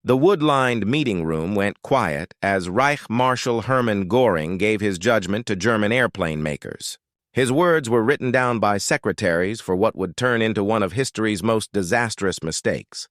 The wood-lined meeting room went quiet as Reich Marshal Hermann Göring gave his judgment to German airplane makers. His words were written down by secretaries for what would turn into one of history's most disastrous mistakes.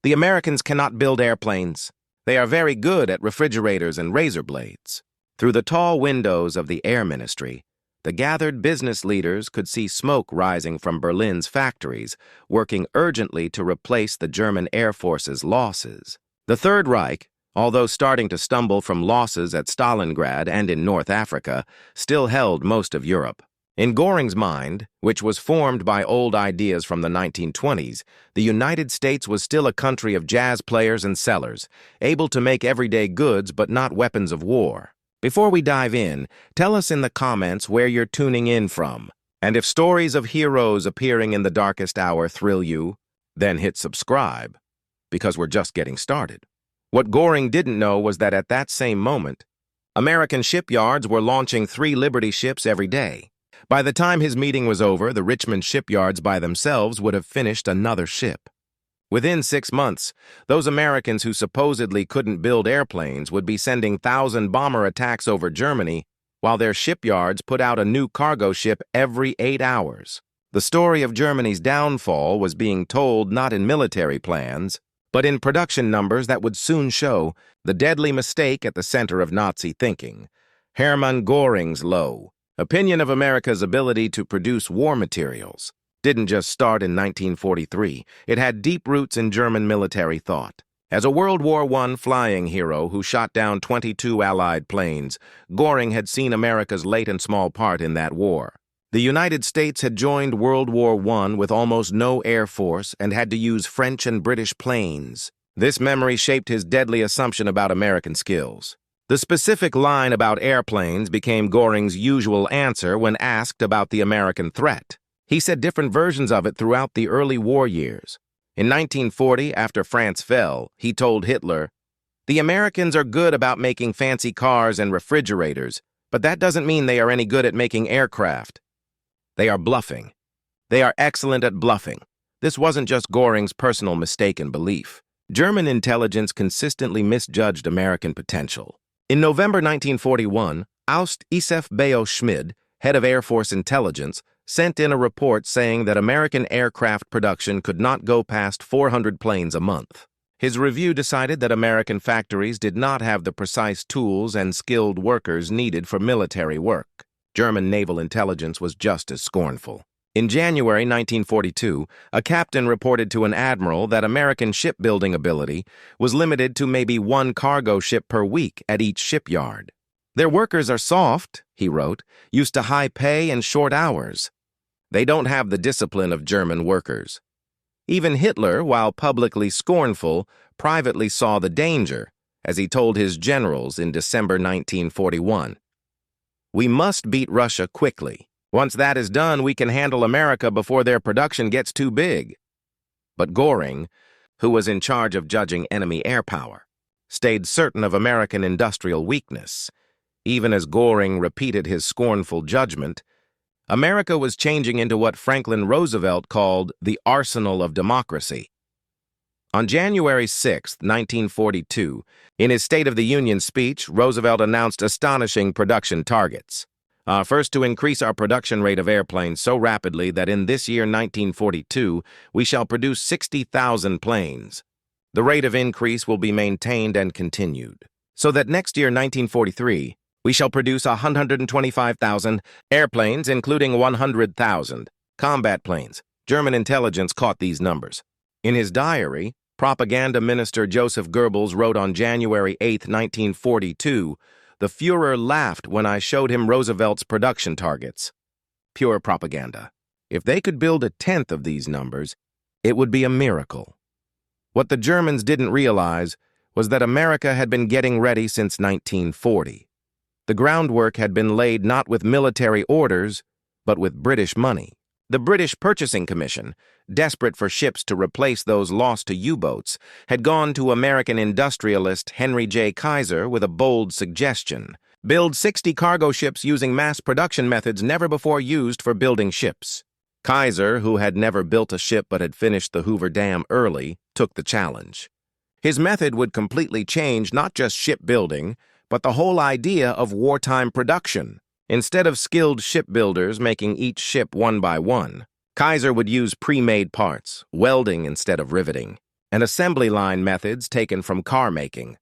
The Americans cannot build airplanes. They are very good at refrigerators and razor blades. Through the tall windows of the Air Ministry, the gathered business leaders could see smoke rising from Berlin's factories, working urgently to replace the German Air Force's losses. The Third Reich, although starting to stumble from losses at Stalingrad and in North Africa, still held most of Europe. In Göring's mind, which was formed by old ideas from the 1920s, the United States was still a country of jazz players and sellers, able to make everyday goods but not weapons of war. Before we dive in, tell us in the comments where you're tuning in from. And if stories of heroes appearing in the darkest hour thrill you, then hit subscribe, because we're just getting started. What Göring didn't know was that at that same moment, American shipyards were launching 3 Liberty ships every day. By the time his meeting was over, the Richmond shipyards by themselves would have finished another ship. Within 6 months, those Americans who supposedly couldn't build airplanes would be sending 1,000 bomber attacks over Germany, while their shipyards put out a new cargo ship every 8 hours. The story of Germany's downfall was being told not in military plans, but in production numbers that would soon show the deadly mistake at the center of Nazi thinking. Hermann Göring's low opinion of America's ability to produce war materials didn't just start in 1943. It had deep roots in German military thought. As a World War I flying hero who shot down 22 Allied planes, Göring had seen America's late and small part in that war. The United States had joined World War I with almost no air force and had to use French and British planes. This memory shaped his deadly assumption about American skills. The specific line about airplanes became Göring's usual answer when asked about the American threat. He said different versions of it throughout the early war years. In 1940, after France fell, he told Hitler, "The Americans are good about making fancy cars and refrigerators, but that doesn't mean they are any good at making aircraft. They are bluffing. They are excellent at bluffing." This wasn't just Göring's personal mistake and belief. German intelligence consistently misjudged American potential. In November 1941, Aust Isef Beo Schmid, head of Air Force Intelligence, sent in a report saying that American aircraft production could not go past 400 planes a month. His review decided that American factories did not have the precise tools and skilled workers needed for military work. German naval intelligence was just as scornful. In January 1942, a captain reported to an admiral that American shipbuilding ability was limited to maybe 1 cargo ship per week at each shipyard. "Their workers are soft," he wrote, "used to high pay and short hours. They don't have the discipline of German workers." Even Hitler, while publicly scornful, privately saw the danger, as he told his generals in December 1941. "We must beat Russia quickly. Once that is done, we can handle America before their production gets too big." But Göring, who was in charge of judging enemy air power, stayed certain of American industrial weakness. Even as Göring repeated his scornful judgment, America was changing into what Franklin Roosevelt called the arsenal of democracy. On January 6, 1942, in his State of the Union speech, Roosevelt announced astonishing production targets. First, to increase our production rate of airplanes so rapidly that in this year, 1942, we shall produce 60,000 planes. The rate of increase will be maintained and continued, so that next year, 1943, we shall produce 125,000 airplanes, including 100,000 combat planes. German intelligence caught these numbers. In his diary, Propaganda Minister Joseph Goebbels wrote on January 8, 1942, "The Führer laughed when I showed him Roosevelt's production targets." Pure propaganda. If they could build 1/10 of these numbers, it would be a miracle. What the Germans didn't realize was that America had been getting ready since 1940. The groundwork had been laid not with military orders, but with British money. The British Purchasing Commission, desperate for ships to replace those lost to U-boats, had gone to American industrialist Henry J. Kaiser with a bold suggestion: build 60 cargo ships using mass production methods never before used for building ships. Kaiser, who had never built a ship but had finished the Hoover Dam early, took the challenge. His method would completely change not just shipbuilding, but the whole idea of wartime production. Instead of skilled shipbuilders making each ship one by one, Kaiser would use pre-made parts, welding instead of riveting, and assembly line methods taken from car making.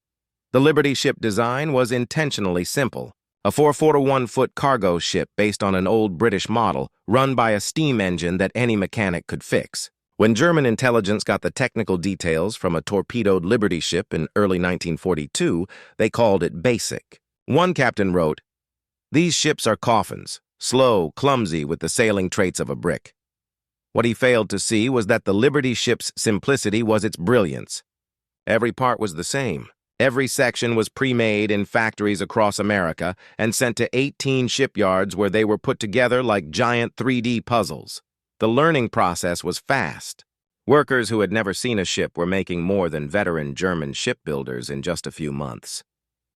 The Liberty ship design was intentionally simple, a 441-foot cargo ship based on an old British model run by a steam engine that any mechanic could fix. When German intelligence got the technical details from a torpedoed Liberty ship in early 1942, they called it basic. One captain wrote, "These ships are coffins, slow, clumsy, with the sailing traits of a brick." What he failed to see was that the Liberty ship's simplicity was its brilliance. Every part was the same. Every section was pre-made in factories across America and sent to 18 shipyards where they were put together like giant 3D puzzles. The learning process was fast. Workers who had never seen a ship were making more than veteran German shipbuilders in just a few months.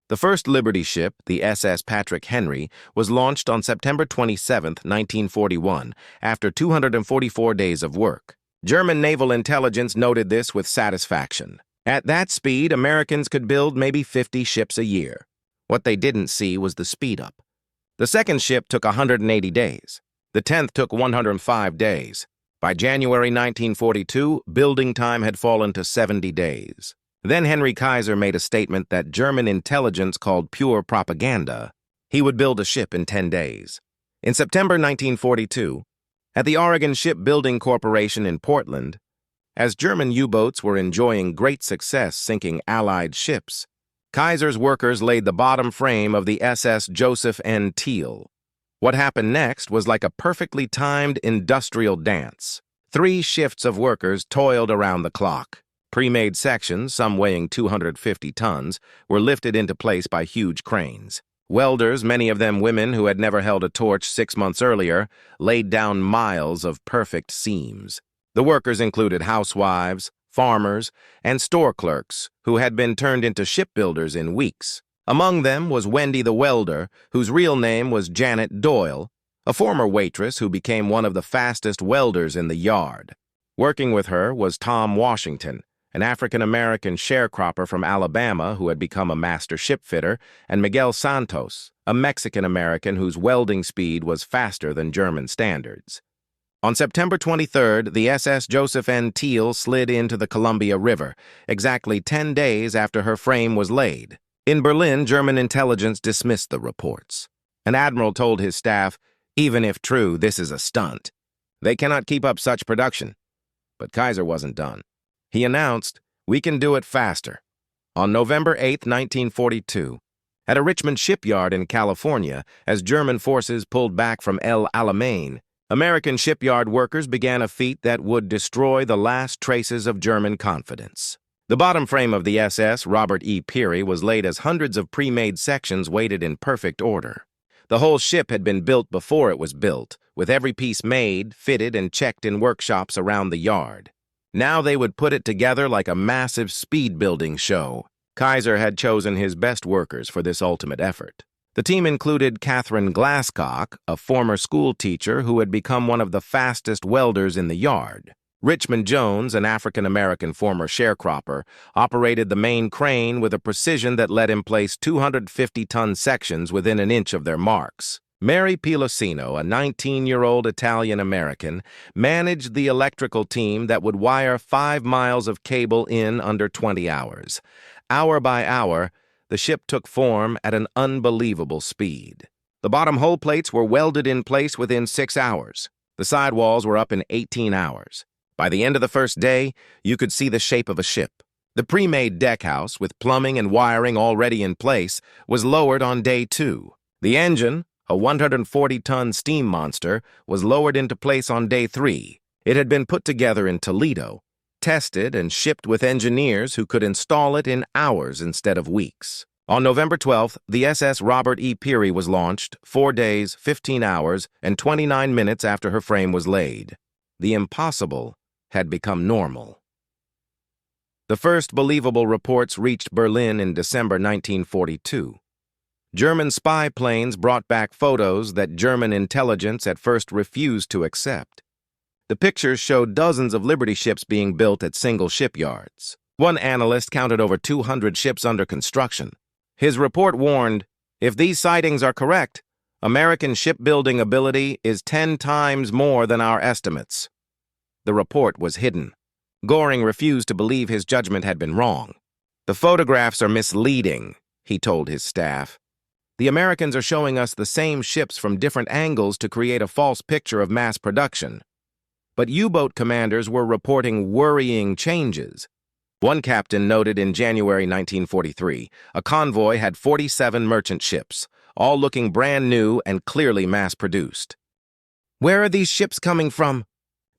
The first Liberty ship, the SS Patrick Henry, was launched on September 27, 1941, after 244 days of work. German naval intelligence noted this with satisfaction. At that speed, Americans could build maybe 50 ships a year. What they didn't see was the speed up. The second ship took 180 days. The 10th took 105 days. By January 1942, building time had fallen to 70 days. Then Henry Kaiser made a statement that German intelligence called pure propaganda. He would build a ship in 10 days. In September 1942, at the Oregon Shipbuilding Corporation in Portland, as German U-boats were enjoying great success sinking Allied ships, Kaiser's workers laid the bottom frame of the SS Joseph N. Teal. What happened next was like a perfectly timed industrial dance. 3 shifts of workers toiled around the clock. Pre-made sections, some weighing 250 tons, were lifted into place by huge cranes. Welders, many of them women who had never held a torch 6 months earlier, laid down miles of perfect seams. The workers included housewives, farmers, and store clerks who had been turned into shipbuilders in weeks. Among them was Wendy the welder, whose real name was Janet Doyle, a former waitress who became one of the fastest welders in the yard. Working with her was Tom Washington, an African-American sharecropper from Alabama who had become a master shipfitter, and Miguel Santos, a Mexican-American whose welding speed was faster than German standards. On September 23rd, the SS Joseph N. Teal slid into the Columbia River, exactly 10 days after her frame was laid. In Berlin, German intelligence dismissed the reports. An admiral told his staff, "Even if true, this is a stunt. They cannot keep up such production." But Kaiser wasn't done. He announced, "We can do it faster." On November 8, 1942, at a Richmond shipyard in California, as German forces pulled back from El Alamein, American shipyard workers began a feat that would destroy the last traces of German confidence. The bottom frame of the SS Robert E. Peary was laid as hundreds of pre-made sections weighted in perfect order. The whole ship had been built before it was built, with every piece made, fitted, and checked in workshops around the yard. Now they would put it together like a massive speed-building show. Kaiser had chosen his best workers for this ultimate effort. The team included Catherine Glasscock, a former school teacher who had become one of the fastest welders in the yard. Richmond Jones, an African-American former sharecropper, operated the main crane with a precision that let him place 250-ton sections within an inch of their marks. Mary Pilosino, a 19-year-old Italian-American, managed the electrical team that would wire 5 miles of cable in under 20 hours. Hour by hour, the ship took form at an unbelievable speed. The bottom hull plates were welded in place within 6 hours. The sidewalls were up in 18 hours. By the end of the first day, you could see the shape of a ship. The pre-made deckhouse, with plumbing and wiring already in place, was lowered on day 2. The engine, a 140-ton steam monster, was lowered into place on day 3. It had been put together in Toledo, tested and shipped with engineers who could install it in hours instead of weeks. On November 12th, the SS Robert E. Peary was launched 4 days, 15 hours, and 29 minutes after her frame was laid. The impossible had become normal. The first believable reports reached Berlin in December 1942. German spy planes brought back photos that German intelligence at first refused to accept. The pictures showed dozens of Liberty ships being built at single shipyards. One analyst counted over 200 ships under construction. His report warned, if these sightings are correct, American shipbuilding ability is 10 times more than our estimates. The report was hidden. Göring refused to believe his judgment had been wrong. The photographs are misleading, he told his staff. The Americans are showing us the same ships from different angles to create a false picture of mass production. But U-boat commanders were reporting worrying changes. One captain noted in January 1943, a convoy had 47 merchant ships, all looking brand new and clearly mass-produced. Where are these ships coming from?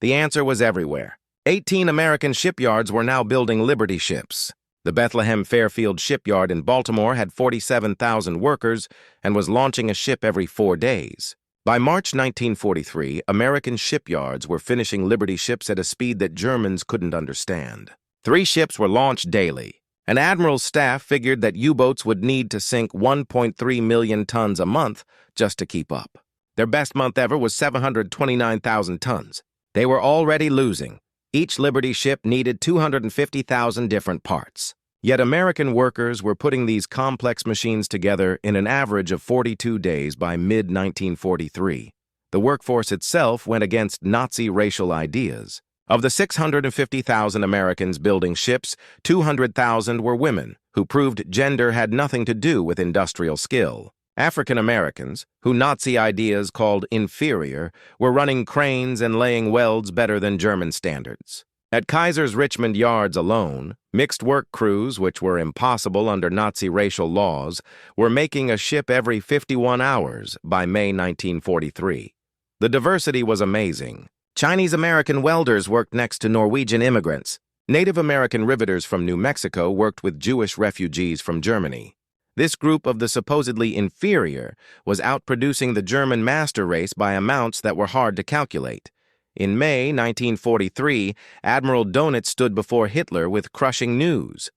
The answer was everywhere. 18 American shipyards were now building Liberty ships. The Bethlehem Fairfield shipyard in Baltimore had 47,000 workers and was launching a ship every 4 days. By March 1943, American shipyards were finishing Liberty ships at a speed that Germans couldn't understand. 3 ships were launched daily. An admiral's staff figured that U-boats would need to sink 1.3 million tons a month just to keep up. Their best month ever was 729,000 tons. They were already losing. Each Liberty ship needed 250,000 different parts. Yet American workers were putting these complex machines together in an average of 42 days by mid-1943. The workforce itself went against Nazi racial ideas. Of the 650,000 Americans building ships, 200,000 were women, who proved gender had nothing to do with industrial skill. African Americans, who Nazi ideas called inferior, were running cranes and laying welds better than German standards. At Kaiser's Richmond yards alone, mixed work crews, which were impossible under Nazi racial laws, were making a ship every 51 hours by May 1943. The diversity was amazing. Chinese-American welders worked next to Norwegian immigrants. Native American riveters from New Mexico worked with Jewish refugees from Germany. This group of the supposedly inferior was outproducing the German master race by amounts that were hard to calculate. In May 1943, Admiral Donitz stood before Hitler with crushing news.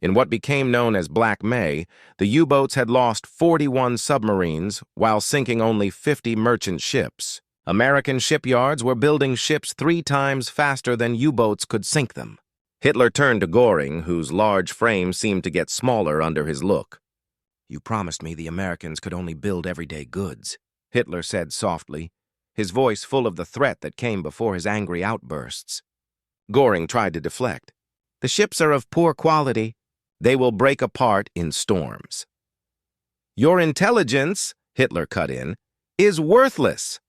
In what became known as Black May, the U-boats had lost 41 submarines while sinking only 50 merchant ships. American shipyards were building ships 3 times faster than U-boats could sink them. Hitler turned to Göring, whose large frame seemed to get smaller under his look. "You promised me the Americans could only build everyday goods," Hitler said softly, his voice full of the threat that came before his angry outbursts. Göring tried to deflect. "The ships are of poor quality. They will break apart in storms." "Your intelligence," Hitler cut in, "is worthless."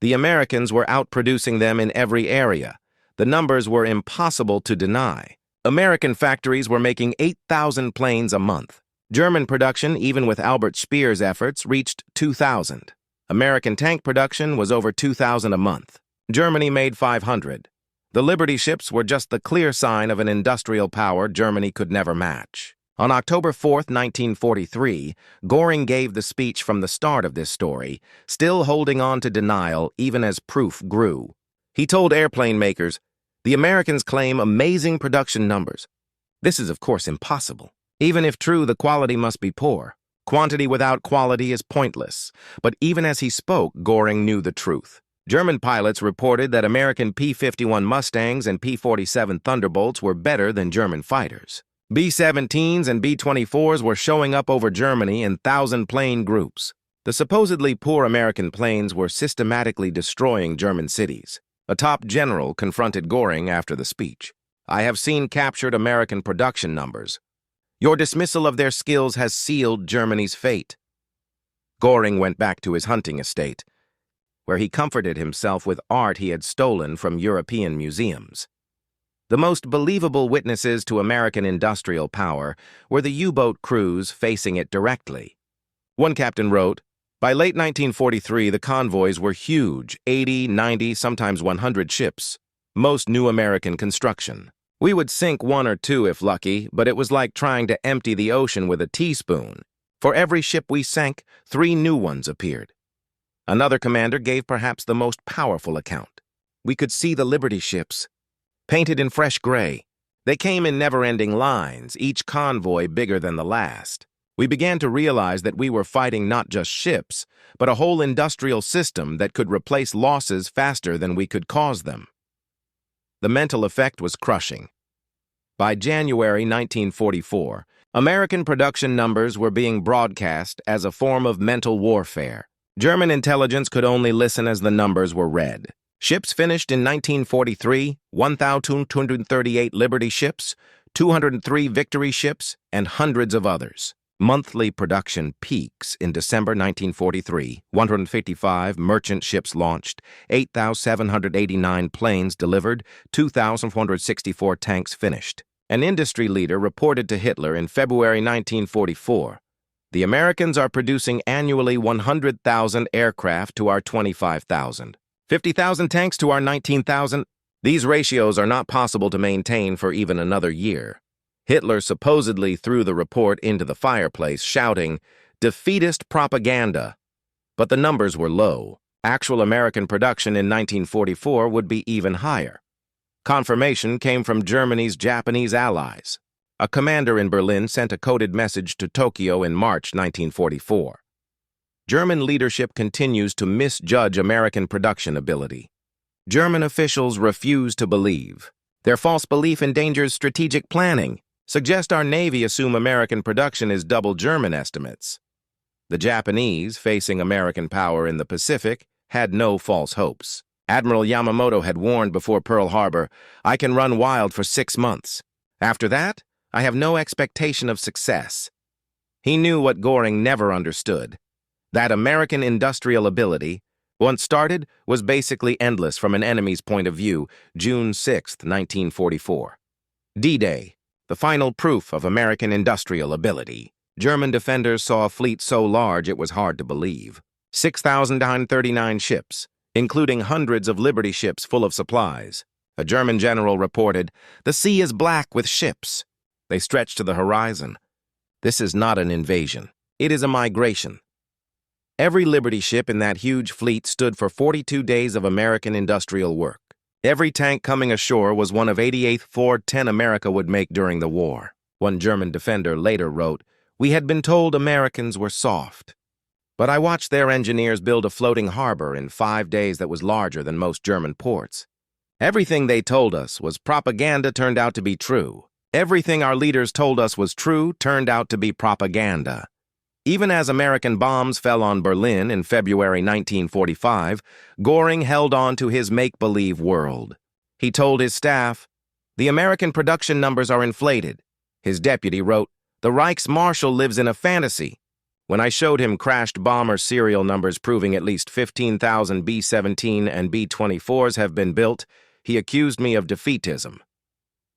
The Americans were outproducing them in every area. The numbers were impossible to deny. American factories were making 8,000 planes a month. German production, even with Albert Speer's efforts, reached 2,000. American tank production was over 2,000 a month. Germany made 500. The Liberty ships were just the clear sign of an industrial power Germany could never match. On October 4, 1943, Göring gave the speech from the start of this story, still holding on to denial even as proof grew. He told airplane makers, "The Americans claim amazing production numbers. This is, of course, impossible. Even if true, the quality must be poor. Quantity without quality is pointless." But even as he spoke, Göring knew the truth. German pilots reported that American P-51 Mustangs and P-47 Thunderbolts were better than German fighters. B-17s and B-24s were showing up over Germany in 1,000-plane groups. The supposedly poor American planes were systematically destroying German cities. A top general confronted Göring after the speech. "I have seen captured American production numbers. Your dismissal of their skills has sealed Germany's fate." Göring went back to his hunting estate, where he comforted himself with art he had stolen from European museums. The most believable witnesses to American industrial power were the U-boat crews facing it directly. One captain wrote, "By late 1943, the convoys were huge, 80, 90, sometimes 100 ships, most new American construction. We would sink 1 or 2 if lucky, but it was like trying to empty the ocean with a teaspoon. For every ship we sank, 3 new ones appeared." Another commander gave perhaps the most powerful account. "We could see the Liberty ships, painted in fresh gray. They came in never-ending lines, each convoy bigger than the last. We began to realize that we were fighting not just ships, but a whole industrial system that could replace losses faster than we could cause them." The mental effect was crushing. By January 1944, American production numbers were being broadcast as a form of mental warfare. German intelligence could only listen as the numbers were read. Ships finished in 1943, 1,238 Liberty ships, 203 Victory ships, and hundreds of others. Monthly production peaks in December 1943, 155 merchant ships launched, 8,789 planes delivered, 2,464 tanks finished. An industry leader reported to Hitler in February 1944, "The Americans are producing annually 100,000 aircraft to our 25,000. 50,000 tanks to our 19,000. These ratios are not possible to maintain for even another year." Hitler supposedly threw the report into the fireplace, shouting, "Defeatist propaganda." But the numbers were low. Actual American production in 1944 would be even higher. Confirmation came from Germany's Japanese allies. A commander in Berlin sent a coded message to Tokyo in March 1944. German leadership continues to misjudge American production ability. German officials refuse to believe. Their false belief endangers strategic planning. Suggest our Navy assume American production is double German estimates. The Japanese, facing American power in the Pacific, had no false hopes. Admiral Yamamoto had warned before Pearl Harbor, "I can run wild for 6 months. After that, I have no expectation of success." He knew what Göring never understood, that American industrial ability, once started, was basically endless from an enemy's point of view. June 6, 1944. D-Day, the final proof of American industrial ability. German defenders saw a fleet so large it was hard to believe. 6,939 ships, including hundreds of Liberty ships full of supplies. A German general reported, "The sea is black with ships." They stretched to the horizon. This is not an invasion. It is a migration. Every Liberty ship in that huge fleet stood for 42 days of American industrial work. Every tank coming ashore was one of 88th Ford 10 America would make during the war. One German defender later wrote, "We had been told Americans were soft. But I watched their engineers build a floating harbor in 5 days that was larger than most German ports. Everything they told us was propaganda turned out to be true. Everything our leaders told us was true turned out to be propaganda." Even as American bombs fell on Berlin in February 1945, Göring held on to his make-believe world. He told his staff, "The American production numbers are inflated." His deputy wrote, "The Reichsmarshal lives in a fantasy." When I showed him crashed bomber serial numbers proving at least 15,000 B-17 and B-24s have been built, he accused me of defeatism.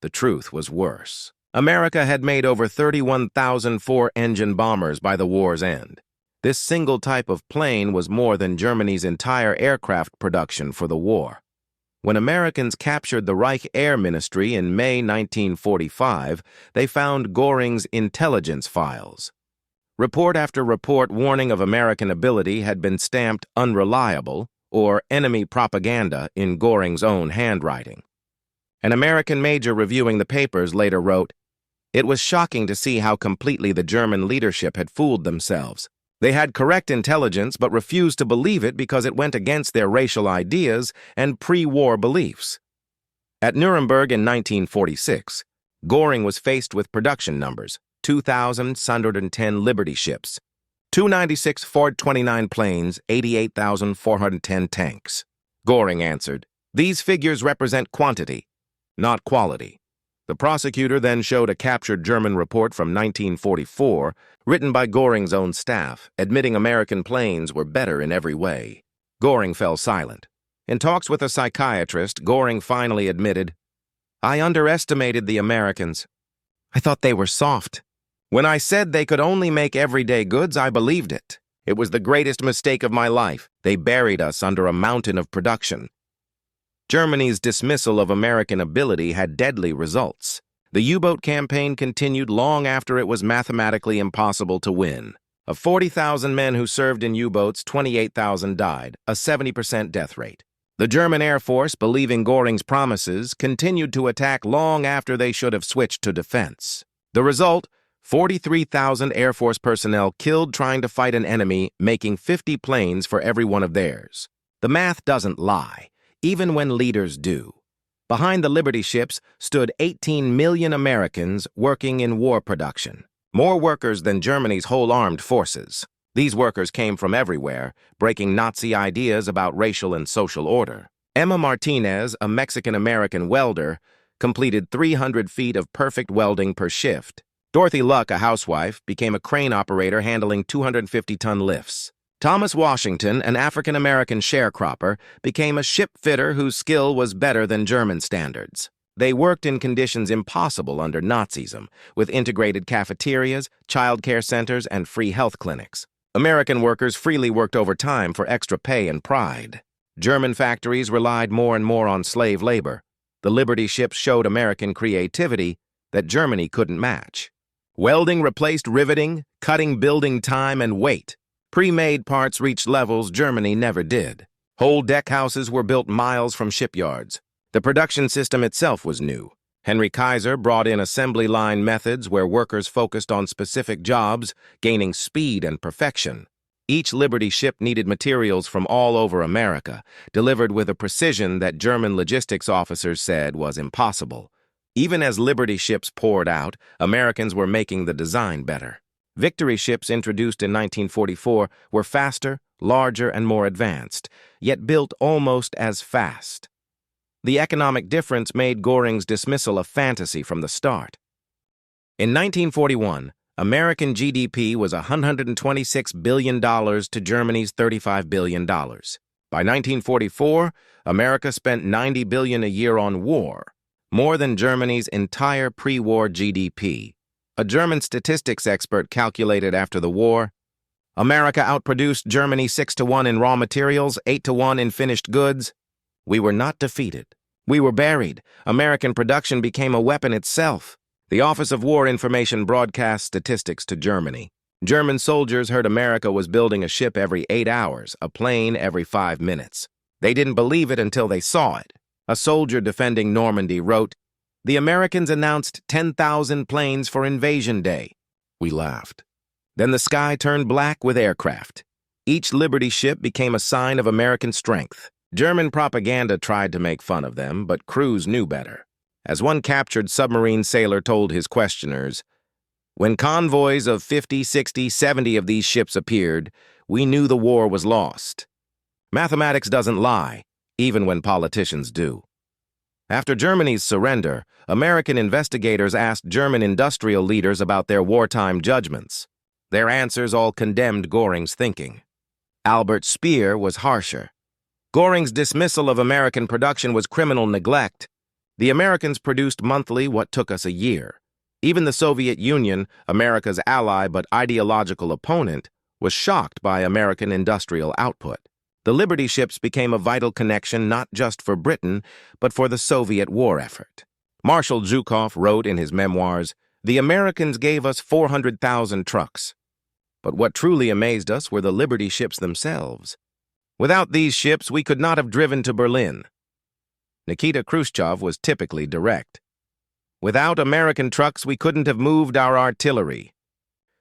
The truth was worse. America had made over 31,000 four-engine bombers by the war's end. This single type of plane was more than Germany's entire aircraft production for the war. When Americans captured the Reich Air Ministry in May 1945, they found Göring's intelligence files. Report after report warning of American ability had been stamped unreliable or enemy propaganda in Göring's own handwriting. An American major reviewing the papers later wrote, "It was shocking to see how completely the German leadership had fooled themselves. They had correct intelligence but refused to believe it because it went against their racial ideas and pre-war beliefs." At Nuremberg in 1946, Göring was faced with production numbers: 2,610 Liberty ships, 296 Ford 29 planes, 88,410 tanks. Göring answered, "These figures represent quantity, not quality." The prosecutor then showed a captured German report from 1944, written by Göring's own staff, admitting American planes were better in every way. Göring fell silent. In talks with a psychiatrist, Göring finally admitted, "I underestimated the Americans. I thought they were soft. When I said they could only make everyday goods, I believed it. It was the greatest mistake of my life. They buried us under a mountain of production." Germany's dismissal of American ability had deadly results. The U-boat campaign continued long after it was mathematically impossible to win. Of 40,000 men who served in U-boats, 28,000 died, a 70% death rate. The German Air Force, believing Göring's promises, continued to attack long after they should have switched to defense. The result, 43,000 Air Force personnel killed trying to fight an enemy, making 50 planes for every one of theirs. The math doesn't lie, even when leaders do. Behind the Liberty ships stood 18 million Americans working in war production, more workers than Germany's whole armed forces. These workers came from everywhere, breaking Nazi ideas about racial and social order. Emma Martinez, a Mexican-American welder, completed 300 feet of perfect welding per shift. Dorothy Luck, a housewife, became a crane operator handling 250-ton lifts. Thomas Washington, an African-American sharecropper, became a ship fitter whose skill was better than German standards. They worked in conditions impossible under Nazism, with integrated cafeterias, childcare centers, and free health clinics. American workers freely worked overtime for extra pay and pride. German factories relied more and more on slave labor. The Liberty ships showed American creativity that Germany couldn't match. Welding replaced riveting, cutting building time and weight. Pre-made parts reached levels Germany never did. Whole deck houses were built miles from shipyards. The production system itself was new. Henry Kaiser brought in assembly line methods where workers focused on specific jobs, gaining speed and perfection. Each Liberty ship needed materials from all over America, delivered with a precision that German logistics officers said was impossible. Even as Liberty ships poured out, Americans were making the design better. Victory ships introduced in 1944 were faster, larger, and more advanced, yet built almost as fast. The economic difference made Göring's dismissal a fantasy from the start. In 1941, American GDP was $126 billion to Germany's $35 billion. By 1944, America spent $90 billion a year on war, more than Germany's entire pre-war GDP. A German statistics expert calculated after the war, America outproduced Germany 6-1 in raw materials, 8-1 in finished goods. We were not defeated. We were buried. American production became a weapon itself. The Office of War Information broadcast statistics to Germany. German soldiers heard America was building a ship every 8 hours, a plane every 5 minutes. They didn't believe it until they saw it. A soldier defending Normandy wrote, "The Americans announced 10,000 planes for Invasion Day." We laughed. Then the sky turned black with aircraft. Each Liberty ship became a sign of American strength. German propaganda tried to make fun of them, but crews knew better. As one captured submarine sailor told his questioners, "When convoys of 50, 60, 70 of these ships appeared, we knew the war was lost." Mathematics doesn't lie, even when politicians do. After Germany's surrender, American investigators asked German industrial leaders about their wartime judgments. Their answers all condemned Göring's thinking. Albert Speer was harsher. Göring's dismissal of American production was criminal neglect. The Americans produced monthly what took us a year. Even the Soviet Union, America's ally but ideological opponent, was shocked by American industrial output. The Liberty ships became a vital connection not just for Britain, but for the Soviet war effort. Marshal Zhukov wrote in his memoirs, "The Americans gave us 400,000 trucks. But what truly amazed us were the Liberty ships themselves. Without these ships, we could not have driven to Berlin." Nikita Khrushchev was typically direct. "Without American trucks, we couldn't have moved our artillery.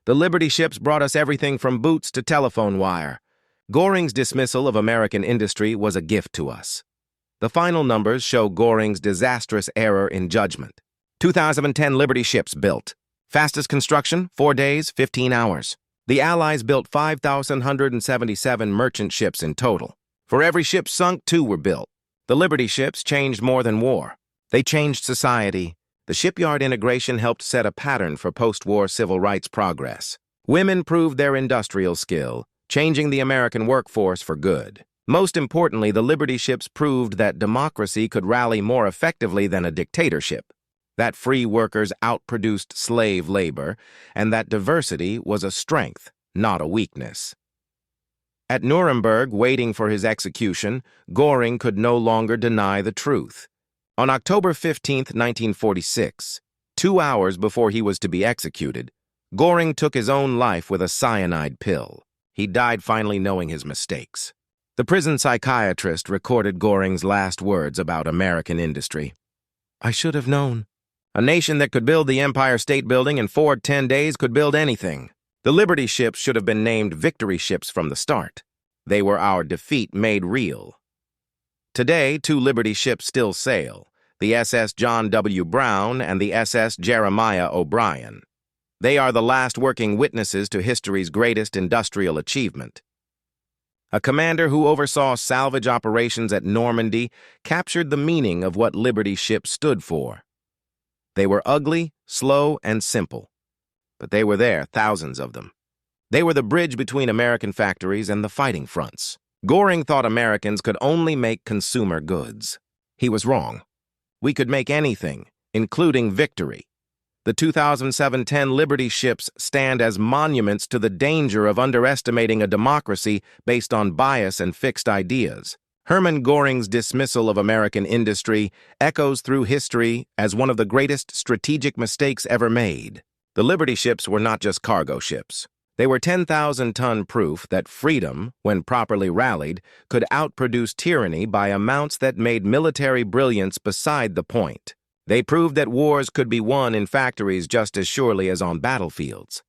The Liberty ships brought us everything from boots to telephone wire." Göring's dismissal of American industry was a gift to us. The final numbers show Göring's disastrous error in judgment. 2010 Liberty ships built. Fastest construction, 4 days, 15 hours. The Allies built 5,177 merchant ships in total. For every ship sunk, 2 were built. The Liberty ships changed more than war. They changed society. The shipyard integration helped set a pattern for post-war civil rights progress. Women proved their industrial skill, changing the American workforce for good. Most importantly, the Liberty ships proved that democracy could rally more effectively than a dictatorship, that free workers outproduced slave labor, and that diversity was a strength, not a weakness. At Nuremberg, waiting for his execution, Göring could no longer deny the truth. On October 15, 1946, 2 hours before he was to be executed, Göring took his own life with a cyanide pill. He died finally knowing his mistakes. The prison psychiatrist recorded Göring's last words about American industry. "I should have known. A nation that could build the Empire State Building in 10 days could build anything. The Liberty ships should have been named Victory ships from the start. They were our defeat made real." Today, 2 Liberty ships still sail. the SS John W. Brown and the SS Jeremiah O'Brien. They are the last working witnesses to history's greatest industrial achievement. A commander who oversaw salvage operations at Normandy captured the meaning of what Liberty ships stood for. They were ugly, slow, and simple. But they were there, thousands of them. They were the bridge between American factories and the fighting fronts. Göring thought Americans could only make consumer goods. He was wrong. We could make anything, including victory. The 2007-10 Liberty ships stand as monuments to the danger of underestimating a democracy based on bias and fixed ideas. Hermann Göring's dismissal of American industry echoes through history as one of the greatest strategic mistakes ever made. The Liberty ships were not just cargo ships. They were 10,000-ton proof that freedom, when properly rallied, could outproduce tyranny by amounts that made military brilliance beside the point. They proved that wars could be won in factories just as surely as on battlefields.